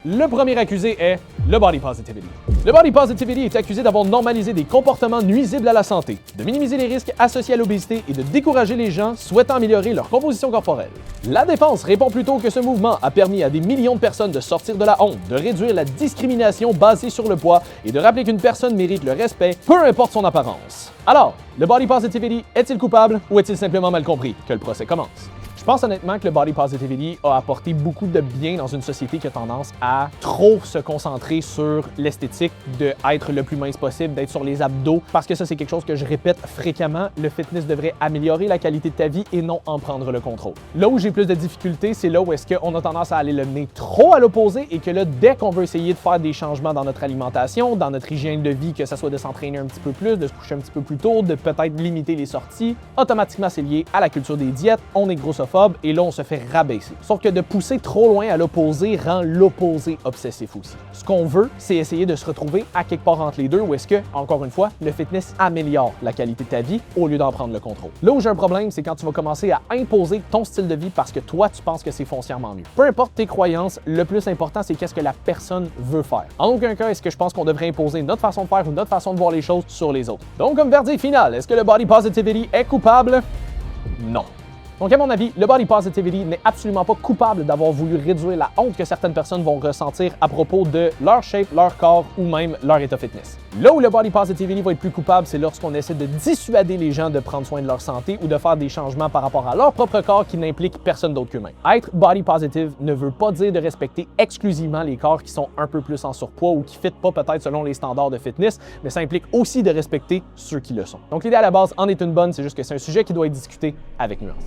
Le premier accusé est le body positivity. Le body positivity est accusé d'avoir normalisé des comportements nuisibles à la santé, de minimiser les risques associés à l'obésité et de décourager les gens souhaitant améliorer leur composition corporelle. La défense répond plutôt que ce mouvement a permis à des millions de personnes de sortir de la honte, de réduire la discrimination basée sur le poids et de rappeler qu'une personne mérite le respect, peu importe son apparence. Alors, le body positivity est-il coupable ou est-il simplement mal compris? Que le procès commence. Je pense honnêtement que le body positivity a apporté beaucoup de bien dans une société qui a tendance à trop se concentrer sur l'esthétique, d'être le plus mince possible, d'être sur les abdos, parce que ça, c'est quelque chose que je répète fréquemment. Le fitness devrait améliorer la qualité de ta vie et non en prendre le contrôle. Là où j'ai plus de difficultés, c'est là où est-ce qu'on a tendance à aller le nez trop à l'opposé et que là, dès qu'on veut essayer de faire des changements dans notre alimentation, dans notre hygiène de vie, que ce soit de s'entraîner un petit peu plus, de se coucher un petit peu plus tôt, de peut-être limiter les sorties, automatiquement, c'est lié à la culture des diètes, on est grossophobe, et là, on se fait rabaisser. Sauf que de pousser trop loin à l'opposé rend l'opposé obsessif aussi. Ce qu'on veut, c'est essayer de se retrouver à quelque part entre les deux où est-ce que, encore une fois, le fitness améliore la qualité de ta vie au lieu d'en prendre le contrôle. Là où j'ai un problème, c'est quand tu vas commencer à imposer ton style de vie parce que toi, tu penses que c'est foncièrement mieux. Peu importe tes croyances, le plus important, c'est qu'est-ce que la personne veut faire. En aucun cas, est-ce que je pense qu'on devrait imposer notre façon de faire ou notre façon de voir les choses sur les autres. Donc, comme verdict final, est-ce que le body positivity est coupable? Non. Donc, à mon avis, le body positivity n'est absolument pas coupable d'avoir voulu réduire la honte que certaines personnes vont ressentir à propos de leur shape, leur corps ou même leur état fitness. Là où le body positivity va être plus coupable, c'est lorsqu'on essaie de dissuader les gens de prendre soin de leur santé ou de faire des changements par rapport à leur propre corps qui n'impliquent personne d'autre qu'eux-mêmes. Être body positive ne veut pas dire de respecter exclusivement les corps qui sont un peu plus en surpoids ou qui ne fitent pas peut-être selon les standards de fitness, mais ça implique aussi de respecter ceux qui le sont. Donc, l'idée à la base en est une bonne, c'est juste que c'est un sujet qui doit être discuté avec nuance.